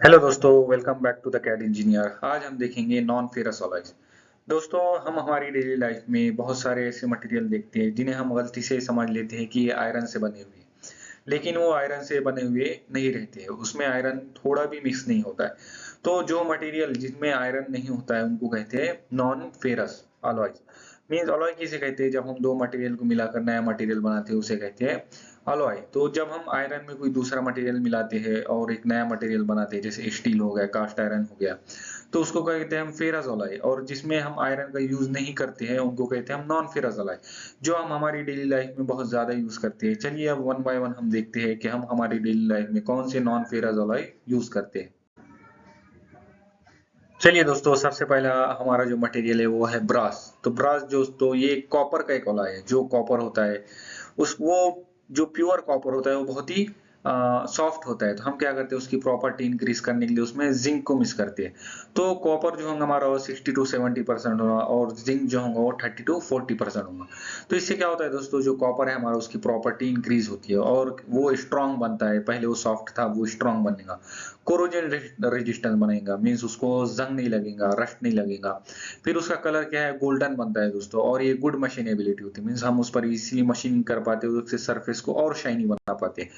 Hello दोस्तों, welcome back to the CAD engineer. आज हम देखेंगे नॉन फेरस अलॉयज। दोस्तों, हम हमारी डेली लाइफ में बहुत सारे ऐसे मटेरियल देखते हैं जिन्हें हम गलती से समझ लेते हैं कि ये आयरन से बने हुए हैं, लेकिन वो आयरन से बने हुए नहीं रहते हैं। उसमें आयरन थोड़ा भी मिक्स नहीं होता है। तो जो मटेरियल जिसमें आयरन नहीं होता है उनको कहते हैं non ferrous alloys. Means alloy किसे कहते हैं? जब हम दो मटेरियल को मिलाकर नया मटेरियल बनाते हैं उसे कहते हैं अलॉय। तो जब हम आयरन में कोई दूसरा मटेरियल मिलाते हैं और एक नया मटेरियल बनाते हैं, जैसे स्टील हो गया, कास्ट आयरन हो गया, तो उसको कहते हैं हम फेरस अलॉय। और जिसमें हम आयरन का यूज नहीं करते हैं उनको कहते हैं हम नॉन फेरस अलॉय, जो हम हमारी डेली लाइफ में बहुत ज्यादा यूज करते हैं। चलिए अब वन बाय वन हम देखते हैं कि हम हमारी डेली लाइफ में कौन से नॉन फेरस अलॉय यूज करते हैं। चलिए दोस्तों, सबसे पहला हमारा जो मटेरियल है वो है ब्रास। तो ब्रास दोस्तों ये कॉपर का एक अलॉय है। जो कॉपर होता है उस वो जो प्योर कॉपर होता है वो बहुत ही सॉफ्ट होता है। तो हम क्या करते हैं, उसकी प्रॉपर्टी इंक्रीज करने के लिए उसमें जिंक को मिक्स करते हैं। तो कॉपर जो होगा हमारा वो 60 to 70% होगा और जिंक जो होगा वो 30 to 40% होगा। तो इससे क्या होता है दोस्तों, जो कॉपर है हमारा उसकी प्रॉपर्टी इंक्रीज होती है और वो स्ट्रांग बनता है। पहले वो सॉफ्ट था, वो स्ट्रांग बनेगा, कोरोजन रेजिस्टेंस बनेगा, मीन्स उसको जंग नहीं लगेगा, रस्ट नहीं लगेगा। फिर उसका कलर क्या है, गोल्डन बनता है दोस्तों। और ये गुड मशीनेबिलिटी होती है, मीन्स हम उस पर इजीली मशीनिंग कर पाते हैं, उससे सरफेस को और शाइनी बना पाते हैं।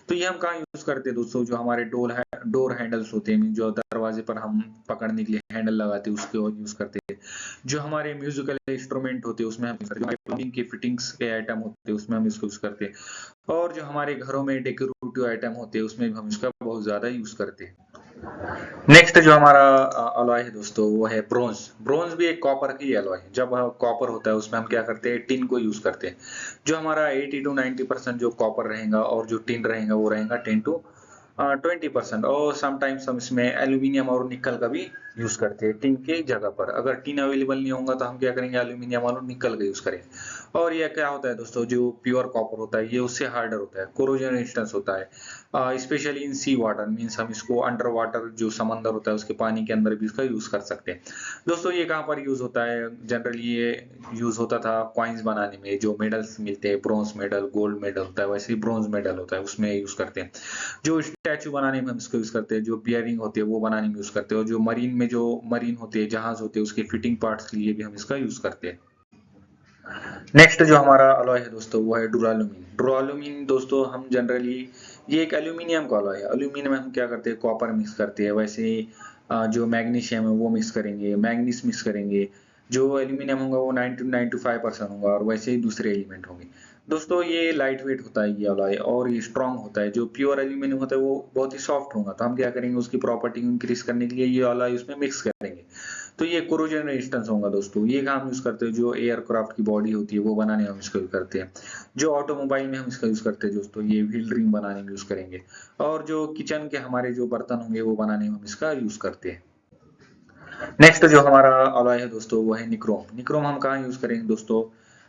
तो ये हम कहाँ यूज करते हैं दोस्तों, जो हमारे डोर हैंडल्स होते हैं, जो दरवाजे पर हम पकड़ने के लिए हैंडल लगाते हैं उसके यूज करते हैं। जो हमारे म्यूजिकल इंस्ट्रूमेंट होते हैं उसमें हम यूज करते हैं, प्लम्बिंग के फिटिंग्स के आइटम होते हैं उसमें हम इसको यूज करते हैं। और जो हमारे घरों में डेकोरेटिव आइटम होते हैं उसमें भी हम इसका बहुत ज्यादा यूज करते हैं। नेक्स्ट जो हमारा अलॉय है दोस्तों वो है ब्रोंज। ब्रोंज भी एक कॉपर की अलॉय है। जब कॉपर होता है उसमें हम क्या करते हैं, टिन को यूज करते हैं। जो हमारा 80 to 90% जो कॉपर रहेगा और जो टिन रहेगा वो रहेगा 10 to 20%। और समटाइम्स हम इसमें एल्यूमिनियम और निकल का भी यूज करते हैं टिन की जगह पर। अगर टिन अवेलेबल नहीं होगा तो हम क्या करेंगे, एल्यूमिनियम और निकल का यूज करेंगे। और ये क्या होता है दोस्तों, जो प्योर कॉपर होता है ये उससे हार्डर होता है, कोरोजन रेजिस्टेंस होता है, specially in sea water. Means हम इसको अंडर वाटर जो समंदर होता है उसके पानी के अंदर भी इसका यूज कर सकते हैं। दोस्तों ये कहाँ पर यूज होता है, जनरली ये यूज होता था कॉइन्स बनाने में। जो मेडल्स मिलते हैं, ब्रॉन्ज मेडल, गोल्ड मेडल होता है, वैसे ही ब्रॉन्ज मेडल होता है, उसमें यूज करते हैं। जो स्टैचू बनाने में हम इसको यूज करते हैं, जो बियरिंग होती है वो बनाने में यूज करते हैं। और जो मरीन में जो मरीन होते हैं, जहाज होते हैं, उसके फिटिंग पार्ट्स के लिए भी हम इसका यूज करते हैं। नेक्स्ट जो हमारा अलॉय है दोस्तों वो है डुरालुमीन। डुरालुमीन दोस्तों हम जनरली ये एक एल्यूमिनियम का अलॉय है। एल्यूमिनियम में हम क्या करते हैं, कॉपर मिक्स करते हैं। वैसे ही जो मैग्नीशियम है वो मिक्स करेंगे, मैग्नीज मिक्स करेंगे। जो एल्यूमिनियम होगा वो 90 to 95% होगा और वैसे ही दूसरे एलिमेंट होंगे। दोस्तों ये लाइट वेट होता है ये अलॉय, और ये स्ट्रांग होता है। जो प्योर एल्यूमिनियम होता है वो बहुत ही सॉफ्ट होगा। तो हम क्या करेंगे, उसकी प्रॉपर्टी इंक्रीज करने के लिए ये अलॉय उसमें मिक्स करेंगे। तो ये कोरोजन रेजिस्टेंस होगा दोस्तों। ये काम यूज करते हैं, जो एयरक्राफ्ट की बॉडी होती है वो बनाने में हम इसका यूज करते हैं। जो ऑटोमोबाइल में हम इसका यूज करते हैं दोस्तों, ये व्हील रिंग बनाने में यूज करेंगे। और जो किचन के हमारे जो बर्तन होंगे वो बनाने में हम इसका यूज करते हैं। नेक्स्ट जो हमारा अलॉय है दोस्तों वो है निक्रोम। निक्रोम हम कहाँ यूज करेंगे दोस्तों,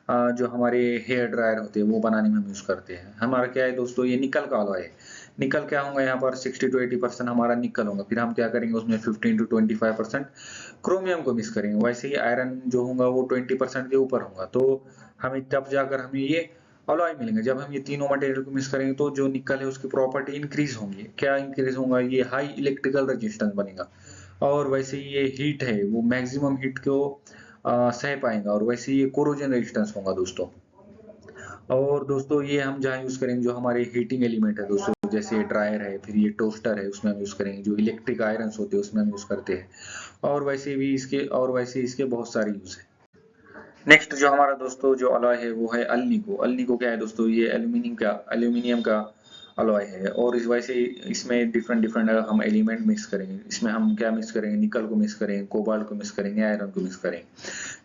जो हमारे हेयर ड्रायर होते हैं वो बनाने में हम यूज करते हैं। हमारा क्या है दोस्तों, ये निकल का अलॉय है। निकल क्या होगा, यहाँ पर 60 to 80% हमारा निकल होगा। फिर हम क्या करेंगे, उसमें 15 to 25% क्रोमियम को मिक्स करेंगे। वैसे ही आयरन जो होगा वो 20% के ऊपर होगा। तो हमें तब जाकर हमें ये अलॉय मिलेंगे। जब हम ये तीनों मटेरियल को मिक्स करेंगे तो जो निकल है उसकी प्रॉपर्टी इंक्रीज होंगी। क्या इंक्रीज होगा, ये हाई इलेक्ट्रिकल रेजिस्टेंस बनेगा। और वैसे ही ये हीट है वो मैक्सिमम हीट को सह पाएगा। और वैसे ही ये कोरोजन रेजिस्टेंस होगा दोस्तों। और दोस्तों ये हम जहाँ यूज करेंगे, जो हमारे हीटिंग एलिमेंट है दोस्तों, जैसे ड्रायर है, फिर ये टोस्टर है, उसमें हम यूज करेंगे। जो इलेक्ट्रिक आयरन्स होते हैं उसमें हम यूज करते हैं। और वैसे इसके बहुत सारे यूज है। नेक्स्ट जो हमारा दोस्तों जो अलॉय है वो है अल्निको। अल्निको क्या है दोस्तों, ये एल्यूमिनियम का अलॉय है। और इस वजह से इसमें डिफरेंट डिफरेंट हम एलिमेंट मिक्स करेंगे। इसमें हम क्या मिक्स करेंगे, निकल को मिक्स करेंगे, कोबाल्ट को मिक्स करेंगे, आयरन को मिक्स करेंगे।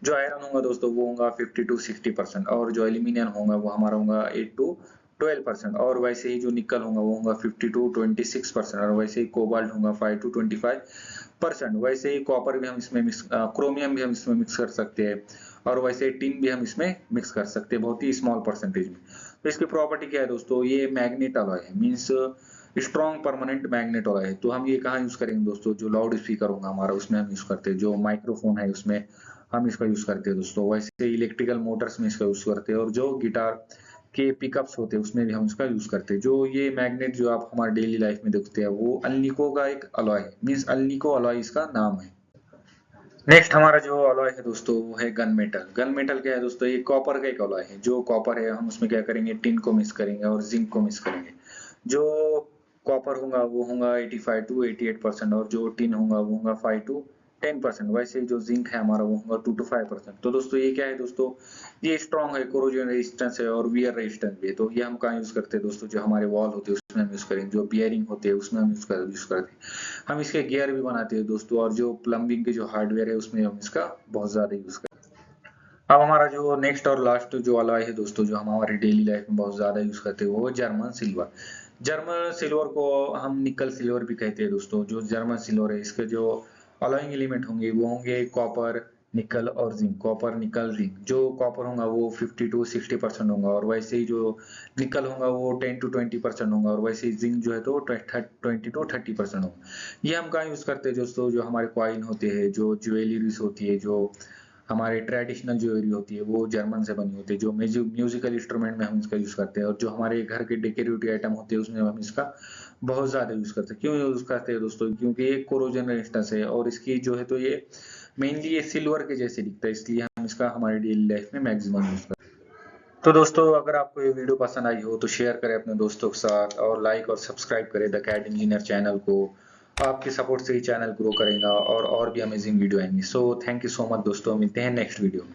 जो आयरन होगा दोस्तों वो होगा 50 to 60%। और जो एल्यूमिनियम होगा वो हमारा होगा 8 to 12%। और वैसे ही जो निकल होगा वो होगा 50 to 26%। और वैसे ही कोबाल्ट होगा 5 to 25%। वैसे ही कॉपर भी हम इसमें मिक्स, क्रोमियम भी हम इसमें मिक्स कर सकते हैं। और वैसे टिन भी हम इसमें मिक्स कर सकते हैं, बहुत ही स्मॉल परसेंटेज में। तो इसकी प्रॉपर्टी क्या है दोस्तों, ये मैग्नेट अलॉय है, means strong permanent magnet alloy है। तो हम ये कहाँ यूज करेंगे दोस्तों, जो लाउड स्पीकर होगा हमारा उसमें हम यूज करते हैं। जो माइक्रोफोन है उसमें हम इसका यूज करते हैं दोस्तों। वैसे इलेक्ट्रिकल मोटर्स में इसका यूज करते हैं। और जो गिटार के पिकअप्स होते हैं उसमें भी हम इसका यूज करते हैं। जो ये मैग्नेट जो आप हमारे डेली लाइफ में देखते हैं वो अल्निको का एक अलॉय है, मीन्स अल्निको अलॉय इसका नाम है। नेक्स्ट हमारा जो अलॉय है दोस्तों वो है गन मेटल। गन मेटल क्या है दोस्तों, ये कॉपर का एक अलॉय है। जो कॉपर है हम उसमें क्या करेंगे, टिन को मिक्स करेंगे और जिंक को मिक्स करेंगे। जो कॉपर होगा वो होगा 85 to 88% और जो टिन होगा वो होगा 5 to 10%। वैसे ही जो जिंक है हमारा वो होगा 2 to 5%। तो दोस्तों ये क्या है दोस्तों, ये स्ट्रॉन्ग है, कोरोजन रेजिस्टेंस है और वियर रेजिस्टेंस भी है। तो ये हम कहाँ यूज करते हैं दोस्तों, जो हमारे वॉल होते हैं उसमें हम यूज करेंगे, जो बियरिंग होते हैं उसमें हम यूज करते हैं। हम इसके गियर भी बनाते हैं दोस्तों, और जो प्लम्बिंग के जो हार्डवेयर है उसमें हम इसका बहुत ज्यादा यूज करते हैं। अब हमारा जो नेक्स्ट और लास्ट जो अलॉय है दोस्तों, जो हम हमारी डेली लाइफ में बहुत ज्यादा यूज करते हैं वो जर्मन सिल्वर। जर्मन सिल्वर को हम निकल सिल्वर भी कहते हैं दोस्तों। जो जर्मन सिल्वर है इसके जो अलॉइंग एलिमेंट होंगे वो होंगे कॉपर, निकल और जिंक। कॉपर, निकल, जिंक। जो कॉपर होगा वो 50 to 60% होगा, और वैसे ही जो निकल होगा वो 10 to 20% होगा, और वैसे ही जिंक जो है तो 20 to 30% होगा। ये हम कहाँ यूज करते हैं दोस्तों, जो हमारे कॉइन होते हैं, जो ज्वेलरीज होती है, जो हमारे ट्रेडिशनल ज्वेलरी होती है वो जर्मन से बनी होती है। जो म्यूजिकल इंस्ट्रूमेंट में हम इसका यूज करते हैं, और जो हमारे घर के डेकोरेटिव आइटम होते हैं उसमें हम इसका बहुत ज्यादा यूज करते हैं। क्यों यूज करते हैं दोस्तों, क्योंकि ये कोरोजन रेजिस्टेंस है और इसकी जो है तो ये मेनली ये सिल्वर के जैसे दिखता है, इसलिए हम इसका हमारे डेली लाइफ में मैक्सिमम यूज करते हैं। तो दोस्तों अगर आपको ये वीडियो पसंद आई हो तो शेयर करें अपने दोस्तों के साथ, और लाइक और सब्सक्राइब करें द कैट इंजीनियर चैनल को। आपके सपोर्ट से ही चैनल ग्रो करेगा और भी अमेजिंग वीडियो आएंगी। So thank you so much दोस्तों, मिलते हैं नेक्स्ट वीडियो में।